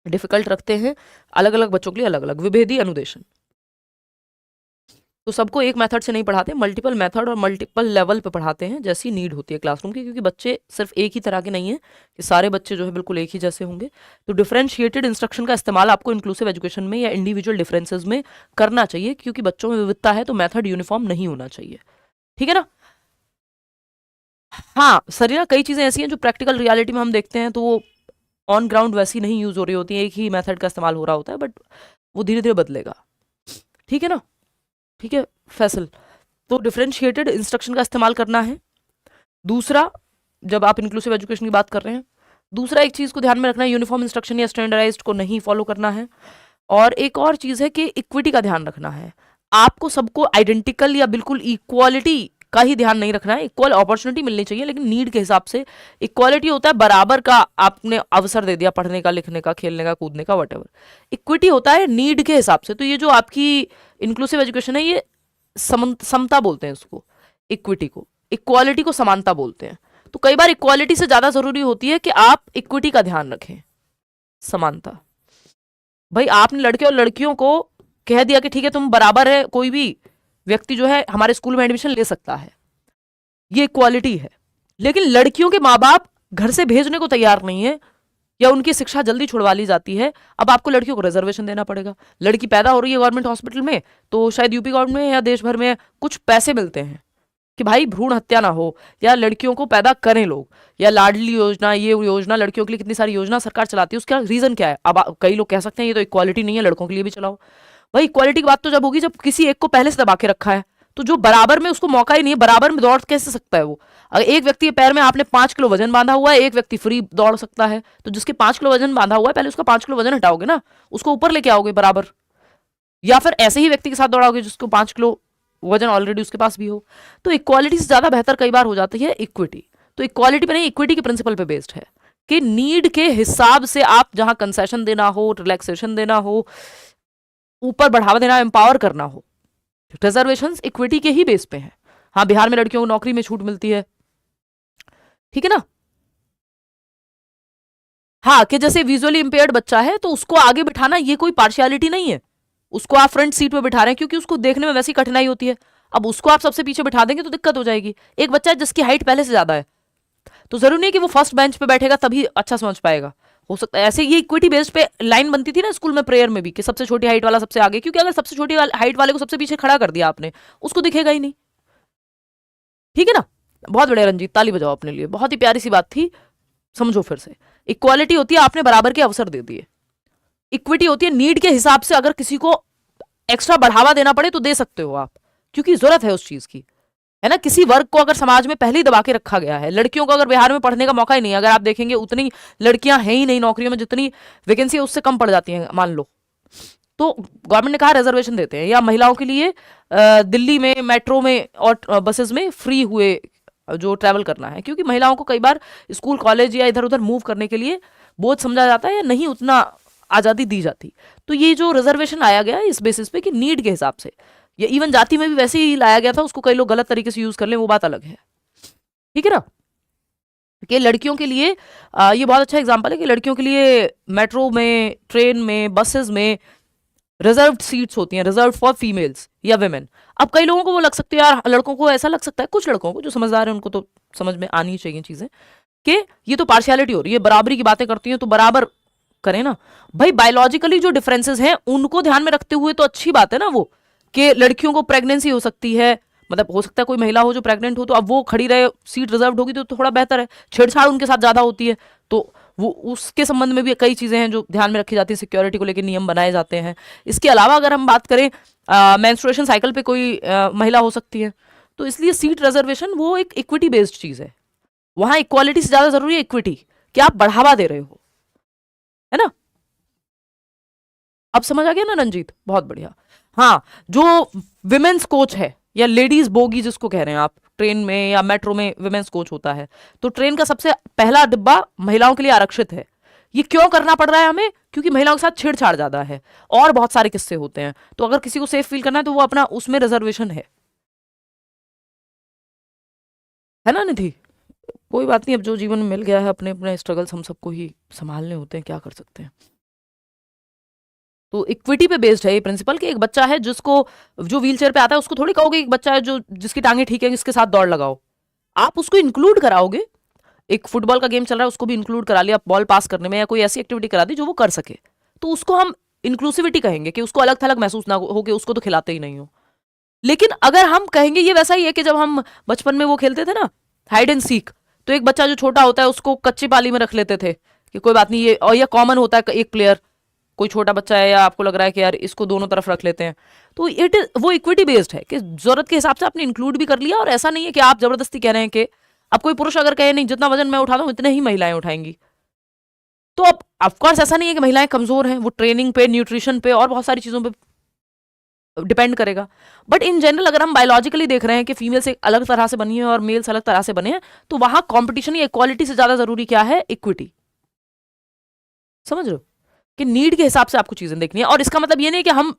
डिफिकल्ट रखते हैं, अलग अलग बच्चों के लिए अलग अलग। विभेदी अनुदेशन, तो सबको एक मेथड से नहीं पढ़ाते, मल्टीपल मेथड और मल्टीपल लेवल पे पढ़ाते हैं जैसी नीड होती है क्लासरूम की, क्योंकि बच्चे सिर्फ एक ही तरह के नहीं है कि सारे बच्चे जो है बिल्कुल एक ही जैसे होंगे। तो डिफरेंशिएटेड इंस्ट्रक्शन का इस्तेमाल आपको इंक्लूसिव एजुकेशन में या इंडिविजुअल डिफरेंसेस में करना चाहिए, क्योंकि बच्चों में विविधता है तो मेथड यूनिफॉर्म नहीं होना चाहिए। ठीक है ना। हाँ सरिया, कई चीज़ें ऐसी हैं जो प्रैक्टिकल रियलिटी में हम देखते हैं तो वो ऑन ग्राउंड वैसी नहीं यूज हो रही होती है, एक ही मेथड का इस्तेमाल हो रहा होता है, बट वो धीरे धीरे बदलेगा। ठीक है ना। ठीक है फैसल। तो डिफरेंशिएटेड इंस्ट्रक्शन का इस्तेमाल करना है। दूसरा, जब आप इंक्लूसिव एजुकेशन की बात कर रहे हैं, दूसरा एक चीज़ को ध्यान में रखना है, यूनिफॉर्म इंस्ट्रक्शन या स्टैंडर्डाइज्ड को नहीं फॉलो करना है। और एक और चीज़ है कि इक्विटी का ध्यान रखना है। आपको सबको आइडेंटिकल या बिल्कुल इक्वालिटी का ही ध्यान नहीं रखना है, इक्वल अपॉर्चुनिटी मिलनी चाहिए लेकिन नीड के हिसाब से। इक्वालिटी होता है बराबर का आपने अवसर दे दिया पढ़ने का, लिखने का, खेलने का, कूदने का, वट एवर। इक्विटी होता है नीड के हिसाब से। तो ये जो आपकी इंक्लूसिव एजुकेशन है, ये समता बोलते हैं इसको, इक्विटी को। इक्वालिटी को समानता बोलते हैं। तो कई बार इक्वालिटी से ज्यादा जरूरी होती है कि आप इक्विटी का ध्यान रखें, समानता। भाई आपने लड़के और लड़कियों को कह दिया कि ठीक है तुम बराबर है, कोई भी व्यक्ति जो है हमारे स्कूल में एडमिशन ले सकता है, ये इक्वालिटी है। लेकिन लड़कियों के माँ बाप घर से भेजने को तैयार नहीं है या उनकी शिक्षा जल्दी छुड़वा ली जाती है, अब आपको लड़कियों को रिजर्वेशन देना पड़ेगा। लड़की पैदा हो रही है गवर्नमेंट हॉस्पिटल में, तो शायद यूपी गवर्नमेंट में या देश भर में कुछ पैसे मिलते हैं कि भाई भ्रूण हत्या ना हो, या लड़कियों को पैदा करें लोग, या लाडली योजना, ये योजना, लड़कियों के लिए कितनी सारी योजना सरकार चलाती है, उसका रीजन क्या है। अब कई लोग कह सकते हैं ये तो इक्वालिटी नहीं है, लड़कों के लिए भी चलाओ। भाई इक्वालिटी की बात तो जब होगी जब किसी एक को पहले से दबा के रखा है, तो जो बराबर में उसको मौका ही नहीं है, बराबर में दौड़ कैसे सकता है वो। अगर एक व्यक्ति के पैर में आपने 5 किलो वजन बांधा हुआ है, एक व्यक्ति फ्री दौड़ सकता है, तो जिसके 5 किलो वजन बांधा हुआ है पहले उसका 5 किलो वजन हटाओगे ना, उसको ऊपर लेके आओगे बराबर, या फिर ऐसे ही व्यक्ति के साथ दौड़ाओगे जिसको 5 किलो वजन ऑलरेडी उसके पास भी हो। तो इक्वालिटी से ज्यादा बेहतर कई बार हो जाती है इक्विटी। तो इक्वालिटी पे नहीं, इक्विटी के प्रिंसिपल पे बेस्ड है कि नीड के हिसाब से आप जहां कंसेशन देना हो, रिलैक्सेशन देना हो, ऊपर बढ़ावा देना, एम्पावर करना हो, रिजर्वेशंस इक्विटी के ही बेस पे हैं। हाँ बिहार में लड़कियों को नौकरी में छूट मिलती है, ठीक है ना। हाँ कि जैसे विजुअली इंपेयर्ड बच्चा है तो उसको आगे बिठाना ये कोई पार्शियलिटी नहीं है, उसको आप फ्रंट सीट पे बिठा रहे हैं क्योंकि उसको देखने में वैसी कठिनाई होती है। अब उसको आप सबसे पीछे बिठा देंगे तो दिक्कत हो जाएगी। एक बच्चा है जिसकी हाइट पहले से ज्यादा है, तो जरूरी नहीं कि वो फर्स्ट बेंच पे बैठेगा तभी अच्छा समझ पाएगा, हो सकता है ऐसे। ये इक्विटी बेस्ड पे लाइन बनती थी ना स्कूल में प्रेयर में भी कि सबसे छोटी हाइट वाला सबसे आगे, क्योंकि अगर सबसे छोटी हाइट वाले को सबसे पीछे खड़ा कर दिया आपने, उसको दिखेगा ही नहीं। ठीक है ना। बहुत बढ़िया रंजीत, ताली बजाओ अपने लिए, बहुत ही प्यारी सी बात थी। समझो फिर से, इक्वालिटी होती है आपने बराबर के अवसर दे दिए, इक्विटी होती है नीड के हिसाब से अगर किसी को एक्स्ट्रा बढ़ावा देना पड़े तो दे सकते हो आप, क्योंकि जरूरत है उस चीज की, है ना। किसी वर्ग को अगर समाज में पहले ही दबा के रखा गया है, लड़कियों को अगर बिहार में पढ़ने का मौका ही नहीं है, अगर आप देखेंगे उतनी लड़कियां हैं ही नहीं नौकरियों में, जितनी वैकेंसी है उससे कम पड़ जाती हैं मान लो, तो गवर्नमेंट ने कहा रिजर्वेशन देते हैं, या महिलाओं के लिए दिल्ली में मेट्रो में और बसेस में फ्री हुए जो ट्रैवल करना है, क्योंकि महिलाओं को कई बार स्कूल कॉलेज या इधर उधर मूव करने के लिए बोझ समझा जाता है या नहीं उतना आज़ादी दी जाती। तो ये जो रिजर्वेशन आया गया है इस बेसिस पे कि नीड के हिसाब से, या इवन जाति में भी वैसे ही लाया गया था, उसको कई लोग गलत तरीके से यूज कर लें वो बात अलग है। ठीक है ना। कि लड़कियों के लिए ये बहुत अच्छा एग्जाम्पल है कि लड़कियों के लिए मेट्रो में, ट्रेन में, बसेस में रिजर्व सीट्स होती हैं, रिजर्व फॉर फीमेल्स या वेमेन। अब कई लोगों को वो लग सकती है यार, लड़कों को ऐसा लग सकता है, कुछ लड़कों को जो समझदार है उनको तो समझ में आनी चाहिए चीजें कि ये तो पार्शियलिटी हो रही है, बराबरी की बातें करती हैं तो बराबर करें ना। भाई बायोलॉजिकली जो डिफरेंसेस हैं उनको ध्यान में रखते हुए तो अच्छी बात है ना वो, कि लड़कियों को प्रेगनेंसी हो सकती है, मतलब हो सकता है कोई महिला हो जो प्रेग्नेंट हो तो अब वो खड़ी रहे, सीट रिजर्व होगी तो थोड़ा बेहतर है। छेड़छाड़ उनके साथ ज्यादा होती है तो वो उसके संबंध में भी कई चीजें हैं जो ध्यान में रखी जाती है, सिक्योरिटी को लेकर नियम बनाए जाते हैं। इसके अलावा अगर हम बात करें मेंस्ट्रुएशन साइकिल पे कोई महिला हो सकती है, तो इसलिए सीट रिजर्वेशन वो एक इक्विटी बेस्ड चीज है। वहां इक्वालिटी से ज्यादा जरूरी है इक्विटी, कि आप बढ़ावा दे रहे हो, है ना। अब समझ आ गया ना रंजीत, बहुत बढ़िया। हाँ जो विमेन्स कोच है या लेडीज बोगी जिसको कह रहे हैं आप, ट्रेन में या मेट्रो में विमेन्स कोच होता है, तो ट्रेन का सबसे पहला डिब्बा महिलाओं के लिए आरक्षित है। ये क्यों करना पड़ रहा है हमें, क्योंकि महिलाओं के साथ छेड़छाड़ ज्यादा है और बहुत सारे किस्से होते हैं, तो अगर किसी को सेफ फील करना है तो वो अपना उसमें रिजर्वेशन है ना निधि। कोई बात नहीं, अब जो जीवन में मिल गया है, अपने अपने स्ट्रगल्स हम सबको ही संभालने होते हैं, क्या कर सकते हैं। तो इक्विटी पे बेस्ड है ये प्रिंसिपल कि एक बच्चा है जिसको, जो व्हील चेयर पे आता है उसको थोड़ी कहोगे एक बच्चा है जो जिसकी टांगे ठीक है जिसके साथ दौड़ लगाओ, आप उसको इंक्लूड कराओगे। एक फुटबॉल का गेम चल रहा है उसको भी इंक्लूड करा लिया बॉल पास करने में, या कोई ऐसी एक्टिविटी करा दी जो वो कर सके, तो उसको हम इंक्लूसिविटी कहेंगे कि उसको अलग थलग महसूस ना हो कि उसको तो खिलाते ही नहीं हो। लेकिन अगर हम कहेंगे, ये वैसा ही है कि जब हम बचपन में वो खेलते थे ना हाइड एंड सीक, तो एक बच्चा जो छोटा होता है उसको कच्ची पाली में रख लेते थे कि कोई बात नहीं, ये और ये कॉमन होता है, एक प्लेयर कोई छोटा बच्चा है या आपको लग रहा है कि यार इसको दोनों तरफ रख लेते हैं, तो इट वो इक्विटी बेस्ड है कि जरूरत के हिसाब से आपने इंक्लूड भी कर लिया। और ऐसा नहीं है कि आप जबरदस्ती कह रहे हैं कि अब कोई पुरुष अगर कहे नहीं जितना वजन मैं उठाता हूं इतने ही महिलाएं उठाएंगी, तो अब ऑफकोर्स ऐसा नहीं है कि महिलाएं कमजोर हैं, वो ट्रेनिंग पे, न्यूट्रिशन पे और बहुत सारी चीजों पे डिपेंड करेगा। बट इन जनरल अगर हम बायोलॉजिकली देख रहे हैं कि फीमेल्स एक अलग तरह से बनी है और मेल्स अलग तरह से बने हैं, तो वहां कॉम्पिटिशन या इक्वालिटी से ज्यादा जरूरी क्या है, इक्विटी। समझ रहे हो कि नीड के हिसाब से आपको चीजें देखनी है। और इसका मतलब ये नहीं कि हम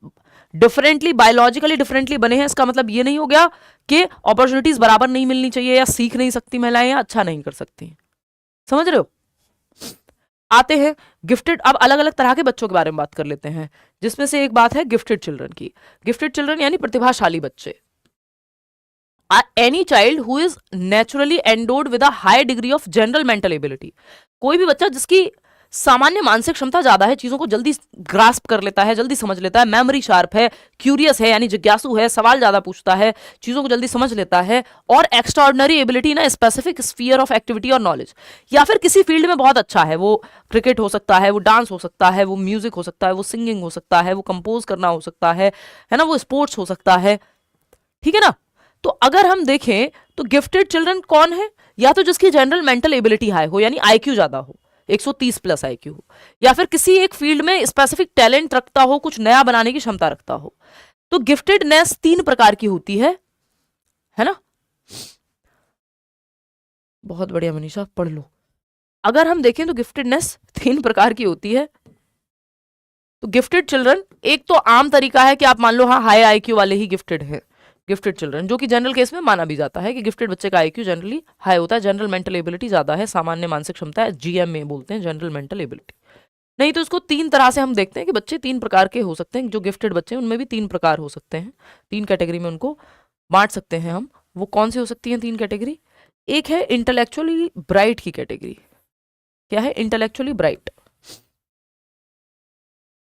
डिफरेंटली बायोलॉजिकली डिफरेंटली बने हैं, इसका मतलब ये नहीं हो गया कि अपॉर्चुनिटीज बराबर नहीं मिलनी चाहिए या सीख नहीं सकती महिलाएं या अच्छा नहीं कर सकती। समझ रहे हो। आते हैं गिफ्टेड, अब अलग अलग तरह के बच्चों के बारे में बात कर लेते हैं, जिसमें से एक बात है गिफ्टेड चिल्ड्रन की। गिफ्टेड चिल्ड्रन यानी प्रतिभाशाली बच्चे। Any child who is naturally endowed with a high degree of general mental ability, कोई भी बच्चा जिसकी सामान्य मानसिक क्षमता ज्यादा है, चीजों को जल्दी ग्रास्प कर लेता है, जल्दी समझ लेता है, मेमोरी शार्प है, क्यूरियस है यानी जिज्ञासु है, सवाल ज्यादा पूछता है, चीजों को जल्दी समझ लेता है, और एक्स्ट्राऑर्डिनरी एबिलिटी ना स्पेसिफिक स्फीयर ऑफ एक्टिविटी और नॉलेज, या फिर किसी फील्ड में बहुत अच्छा है, वो क्रिकेट हो सकता है, वो डांस हो सकता है, वो म्यूजिक हो सकता है, वो सिंगिंग हो सकता है, वो कंपोज करना हो सकता है ना, वो स्पोर्ट्स हो सकता है, ठीक है ना। तो अगर हम देखें तो गिफ्टेड चिल्ड्रन कौन है, या तो जिसकी जनरल मेंटल एबिलिटी हाई हो यानी आईक्यू ज्यादा हो, 130 प्लस आईक्यू हो, या फिर किसी एक फील्ड में स्पेसिफिक टैलेंट रखता हो, कुछ नया बनाने की क्षमता रखता हो। तो गिफ्टेडनेस 3 प्रकार की होती है ना। बहुत बढ़िया मनीषा, पढ़ लो। अगर हम देखें तो गिफ्टेडनेस 3 प्रकार की होती है। तो गिफ्टेड चिल्ड्रन, एक तो आम तरीका है कि आप मान लो हाँ हाई आईक्यू वाले ही गिफ्टेड हैं, गिफ्टेड चिल्ड्रन, जो कि जनरल केस में माना भी जाता है कि गिफ्टेड बच्चे का आईक्यू जनरली हाई होता है, जनरल मेंटल एबिलिटी ज्यादा है, सामान्य मानसिक क्षमता है, जीएम में बोलते हैं जनरल मेंटल एबिलिटी। नहीं तो इसको 3 तरह से हम देखते हैं कि बच्चे 3 प्रकार के हो सकते हैं, जो गिफ्टेड बच्चे हैं उनमें भी 3 प्रकार हो सकते हैं, 3 कैटेगरी में उनको बांट सकते हैं हम। वो कौन सी हो सकती है 3 कैटेगरी? एक है इंटेलेक्चुअली ब्राइट की कैटेगरी। क्या है इंटेलेक्चुअली ब्राइट?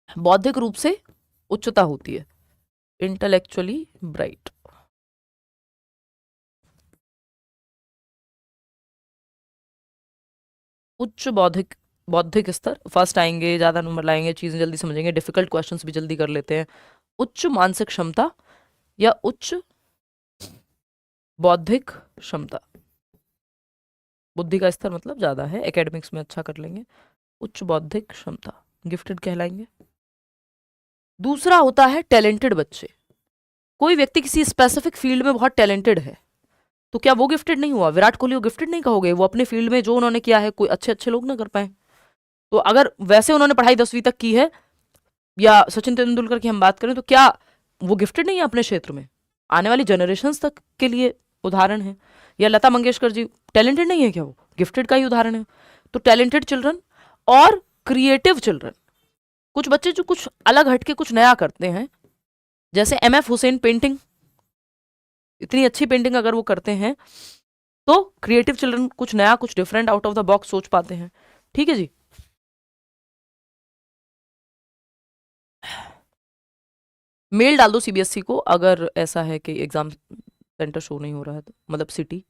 बौद्धिक रूप से उच्चता होती है, इंटेलेक्चुअली ब्राइट। उच्च बौद्धिक बौद्धिक स्तर, फर्स्ट आएंगे, ज्यादा नंबर लाएंगे, चीजें जल्दी समझेंगे, डिफिकल्ट क्वेश्चंस भी जल्दी कर लेते हैं। उच्च मानसिक क्षमता या उच्च बौद्धिक क्षमता, बुद्धि का स्तर मतलब ज्यादा है, एकेडमिक्स में अच्छा कर लेंगे, उच्च बौद्धिक क्षमता, गिफ्टेड कहलाएंगे। दूसरा होता है टैलेंटेड बच्चे। कोई व्यक्ति किसी स्पेसिफिक फील्ड में बहुत टैलेंटेड है, तो क्या वो गिफ्टेड नहीं हुआ? विराट कोहली को गिफ्टेड नहीं कहोगे, वो अपने फील्ड में जो उन्होंने किया है कोई अच्छे अच्छे लोग ना कर पाए। तो अगर वैसे उन्होंने पढ़ाई 10वीं तक की है, या सचिन तेंदुलकर की हम बात करें, तो क्या वो गिफ्टेड नहीं है अपने क्षेत्र में? आने वाली जनरेशंस तक के लिए उदाहरण है। या लता मंगेशकर जी टैलेंटेड नहीं है क्या? वो गिफ्टेड का ही उदाहरण है। तो टैलेंटेड चिल्ड्रन और क्रिएटिव चिल्ड्रन, कुछ बच्चे जो कुछ अलग हटके कुछ नया करते हैं, जैसे एमएफ हुसैन पेंटिंग, इतनी अच्छी पेंटिंग अगर वो करते हैं तो क्रिएटिव चिल्ड्रन कुछ नया, कुछ different, out of the box सोच पाते हैं। ठीक है जी। मेल डाल दो सीबीएसई को अगर ऐसा है कि एग्जाम सेंटर शो नहीं हो रहा है, तो मतलब सिटी।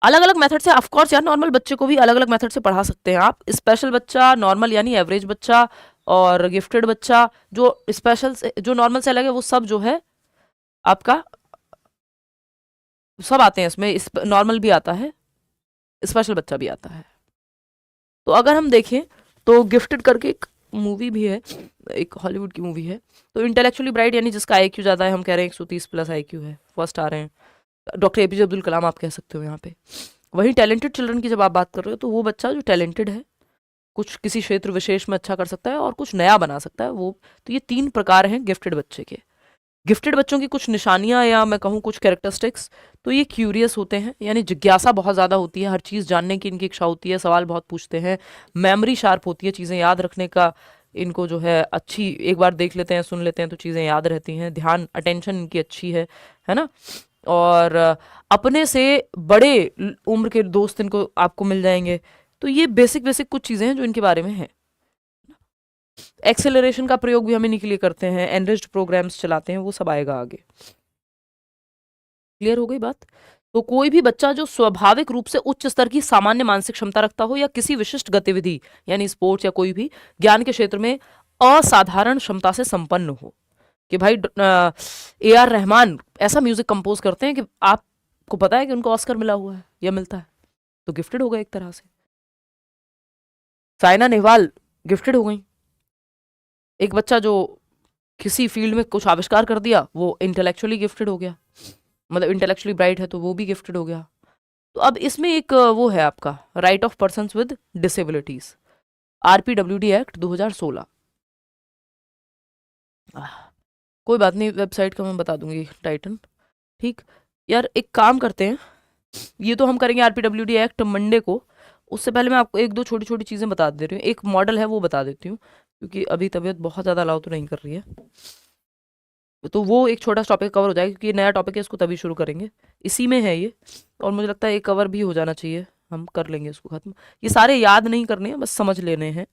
अलग अलग मेथड से ऑफकोर्स यार, नॉर्मल बच्चे को भी अलग अलग मेथड से पढ़ा सकते हैं आप। स्पेशल बच्चा, नॉर्मल यानी एवरेज बच्चा, और गिफ्टेड बच्चा। जो स्पेशल से, जो नॉर्मल से अलग है, वो सब जो है आपका सब आते हैं इसमें, नॉर्मल भी आता है, स्पेशल बच्चा भी आता है। तो अगर हम देखें तो गिफ्टेड करके एक मूवी भी है, एक हॉलीवुड की मूवी है। तो इंटेलेक्चुअली ब्राइट यानी जिसका आईक्यू ज्यादा है, हम कह रहे हैं 130 प्लस आईक्यू है, फर्स्ट आ रहे हैं, डॉक्टर एपीजे अब्दुल कलाम आप कह सकते हो यहाँ पे। वहीं टैलेंटेड चिल्ड्रन की जब आप बात कर रहे हो, तो वो बच्चा जो टैलेंटेड है, कुछ किसी क्षेत्र विशेष में अच्छा कर सकता है और कुछ नया बना सकता है वो। तो ये 3 प्रकार हैं गिफ्टेड बच्चे के। गिफ्टेड बच्चों की कुछ निशानियां या मैं कहूँ कुछ कैरेक्टरिस्टिक्स, तो ये क्यूरियस होते हैं, यानी जिज्ञासा बहुत ज़्यादा होती है, हर चीज़ जानने की इनकी इच्छा होती है, सवाल बहुत पूछते हैं, मेमोरी शार्प होती है, चीज़ें याद रखने का इनको जो है अच्छी एक बार देख लेते हैं, सुन लेते हैं तो चीज़ें याद रहती हैं, ध्यान अटेंशन इनकी अच्छी है ना। और अपने से बड़े उम्र के दोस्त इनको आपको मिल जाएंगे। तो ये बेसिक बेसिक कुछ चीज़ें हैं जो इनके बारे में हैं। एक्सेलरेशन का प्रयोग भी हम इन्हीं के लिए करते हैं, एनरिच्ड प्रोग्राम्स चलाते हैं, वो सब आएगा आगे। क्लियर हो गई बात। तो कोई भी बच्चा जो स्वाभाविक रूप से उच्च स्तर की सामान्य मानसिक क्षमता रखता हो या किसी विशिष्ट गतिविधि यानी स्पोर्ट्स या कोई भी ज्ञान के क्षेत्र में असाधारण क्षमता से संपन्न हो, कि भाई A R रहमान ऐसा म्यूजिक कंपोज करते हैं कि आपको पता है कि उनको ऑस्कर मिला हुआ है या मिलता है, तो गिफ्टेड हो गए एक तरह से। साइना नेहवाल गिफ्टेड हो गई। एक बच्चा जो किसी फील्ड में कुछ आविष्कार कर दिया वो इंटेलेक्चुअली गिफ्टेड हो गया, मतलब इंटेलेक्चुअली ब्राइट है तो वो भी गिफ्टेड हो गया। तो अब इसमें एक वो है आपका right of person with disabilities, RPWD act 2016। कोई बात नहीं, वेबसाइट का मैं बता दूंगी टाइटन। ठीक यार, एक काम करते हैं, ये तो हम करेंगे RPWD एक्ट मंडे को। उससे पहले मैं आपको एक दो छोटी छोटी चीज़ें बता दे रही हूँ। एक मॉडल है वो बता देती हूँ, क्योंकि अभी तबीयत बहुत ज़्यादा अलाउ तो नहीं कर रही है, तो वो एक छोटा टॉपिक कवर हो जाएगा, क्योंकि नया टॉपिक है, इसको तभी शुरू करेंगे, इसी में है ये। और मुझे लगता है ये कवर भी हो जाना चाहिए, हम कर लेंगे इसको खत्म। ये सारे याद नहीं करने हैं, बस समझ लेने हैं।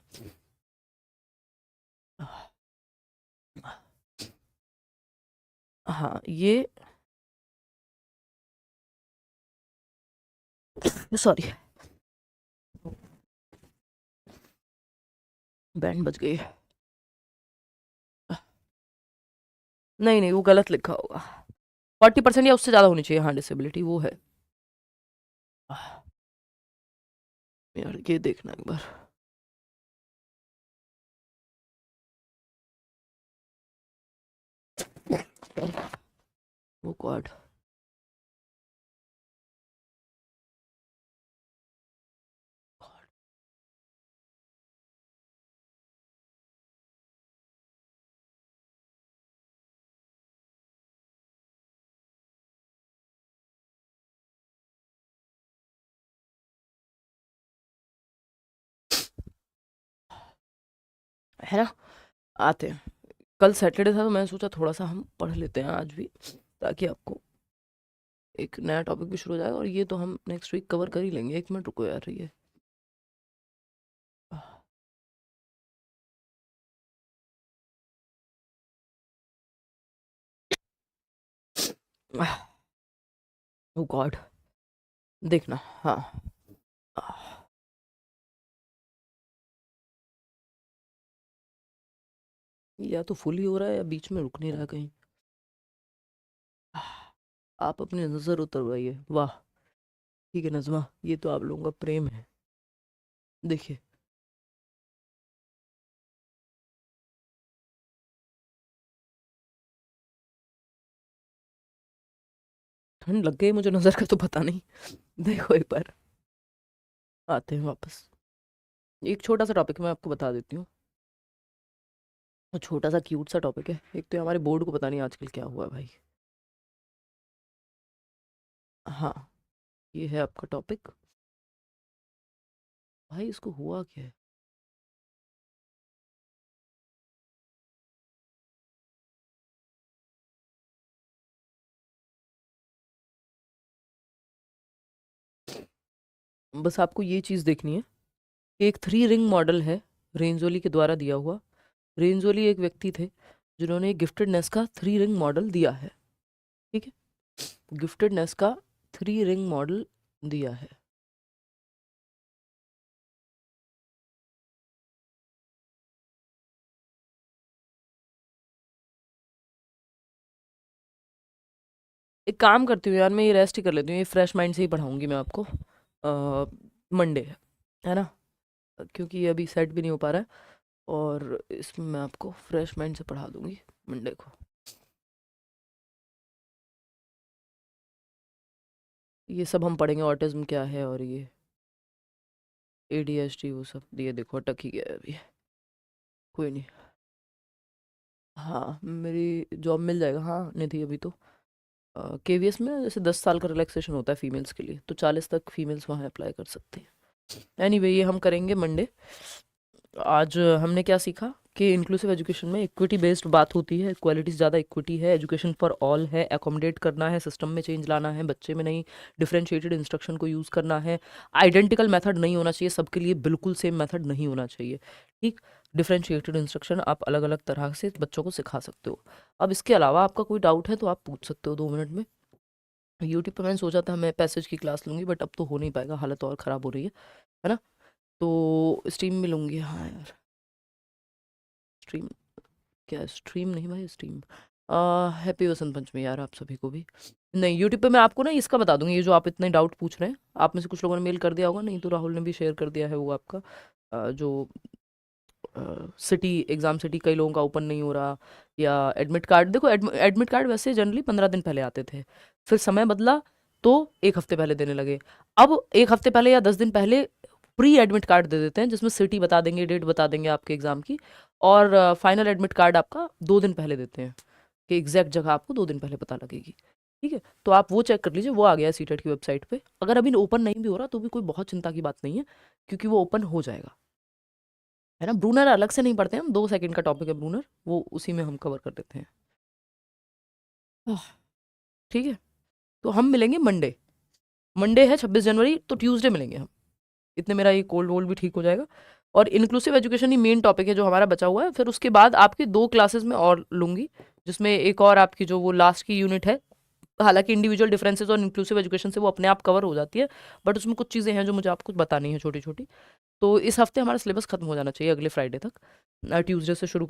हाँ ये सॉरी, बैंड बज गई। नहीं नहीं, वो गलत लिखा होगा, 40% या उससे ज़्यादा होनी चाहिए, हाँ डिसेबिलिटी वो है। यार ये देखना एक बार, वो गॉड, है ना। आते हैं, कल सैटरडे था तो मैं सोचा थोड़ा सा हम पढ़ लेते हैं आज भी, ताकि आपको एक नया टॉपिक भी शुरू हो जाएगा। और ये तो हम नेक्स्ट वीक कवर कर ही लेंगे। एक मिनट रुको यार, ये ओ गॉड, देखना। हाँ या तो फुल ही हो रहा है या बीच में रुक नहीं रहा कहीं। आप अपनी नज़र उतरवाइए, वाह। ठीक है नज़मा, ये तो आप लोगों का प्रेम है। देखिए ठंड लग गई मुझे, नज़र का तो पता नहीं। देखो एक बार, आते हैं वापस। एक छोटा सा टॉपिक मैं आपको बता देती हूँ, और छोटा सा क्यूट सा टॉपिक है। एक तो हमारे बोर्ड को पता नहीं आजकल क्या हुआ है भाई। हाँ ये है आपका टॉपिक। भाई इसको हुआ क्या है? बस आपको ये चीज़ देखनी है कि एक 3 रिंग मॉडल है रेंजोली के द्वारा दिया हुआ। रेंजोली एक व्यक्ति थे जिन्होंने गिफ्टेडनेस का 3 रिंग मॉडल दिया है। ठीक है, गिफ्टेडनेस का 3 रिंग मॉडल दिया है। एक काम करती हूँ यार, मैं ये रेस्ट ही कर लेती हूँ, ये फ्रेश माइंड से ही पढ़ाऊंगी मैं आपको मंडे, है ना, क्योंकि ये अभी सेट भी नहीं हो पा रहा है। और इसमें मैं आपको फ्रेश माइंड से पढ़ा दूंगी मंडे को। ये सब हम पढ़ेंगे, ऑटिज्म क्या है, और ये ADHD वो सब। ये देखो अटक ही गया है अभी, कोई नहीं। हाँ मेरी जॉब मिल जाएगा, हाँ निधि। अभी तो KVS में जैसे 10 साल का रिलैक्सेशन होता है फीमेल्स के लिए, तो 40 तक फीमेल्स वहाँ अप्लाई कर सकती हैं। एनीवे ये हम करेंगे मंडे। आज हमने क्या सीखा कि इंक्लूसिव एजुकेशन में इक्विटी बेस्ड बात होती है, क्वालिटी से ज़्यादा इक्विटी है, एजुकेशन फॉर ऑल है, एकोमोडेट करना है, सिस्टम में चेंज लाना है, बच्चे में नहीं, डिफरेंशिएटेड इंस्ट्रक्शन को यूज़ करना है, आइडेंटिकल मेथड नहीं होना चाहिए, सबके लिए बिल्कुल सेम मेथड नहीं होना चाहिए, ठीक। डिफरेंशिएटेड इंस्ट्रक्शन आप अलग अलग तरह से बच्चों को सिखा सकते हो। अब इसके अलावा आपका कोई डाउट है तो आप पूछ सकते हो 2 मिनट में। यूट्यूब पे मैंने सोचा था मैं पैसेज की क्लास लूँगी, बट अब तो हो नहीं पाएगा, हालत और ख़राब हो रही है ना। तो स्ट्रीम में लूँगी, हाँ यार स्ट्रीम, क्या स्ट्रीम नहीं भाई, स्ट्रीम। हैप्पी वसंत पंचमी यार आप सभी को भी। नहीं यूट्यूब पे मैं आपको ना इसका बता दूंगी, ये जो आप इतने डाउट पूछ रहे हैं, आप में से कुछ लोगों ने मेल कर दिया होगा, नहीं तो राहुल ने भी शेयर कर दिया है वो आपका जो सिटी एग्ज़ाम सिटी कई लोगों का ओपन नहीं हो रहा, या एडमिट कार्ड। देखो एडमिट कार्ड वैसे जनरली 15 दिन पहले आते थे, फिर समय बदला तो 1 हफ्ते पहले देने लगे। अब 1 हफ्ते पहले या 10 दिन पहले प्री एडमिट कार्ड दे देते हैं, जिसमें सिटी बता देंगे, डेट बता देंगे आपके एग्ज़ाम की, और फाइनल एडमिट कार्ड आपका 2 दिन पहले देते हैं, कि एग्जैक्ट जगह आपको 2 दिन पहले पता लगेगी, ठीक है। तो आप वो चेक कर लीजिए, वो आ गया है सीटेट की वेबसाइट पे। अगर अभी ओपन नहीं भी हो रहा तो भी कोई बहुत चिंता की बात नहीं है, क्योंकि वो ओपन हो जाएगा, है ना। ब्रूनर अलग से नहीं पढ़ते हम, 2 सेकंड का टॉपिक है ब्रूनर, वो उसी में हम कवर कर देते हैं, ठीक है। तो हम मिलेंगे मंडे, मंडे है 26 जनवरी, तो ट्यूसडे मिलेंगे हम, इतने मेरा ये कोल्ड वोल्ड भी ठीक हो जाएगा। और इंक्लूसिव एजुकेशन ही मेन टॉपिक है जो हमारा बचा हुआ है, फिर उसके बाद आपकी 2 क्लासेस में और लूँगी, जिसमें एक और आपकी जो वो लास्ट की यूनिट है, हालांकि इंडिविजुअल डिफरेंसेस और इंक्लूसिव एजुकेशन से वो अपने आप कवर हो जाती है, बट उसमें कुछ चीज़ें हैं जो मुझे आपको बतानी है छोटी छोटी। तो इस हफ्ते हमारा सिलेबस खत्म हो जाना चाहिए अगले फ्राइडे तक, ट्यूसडे से शुरू कर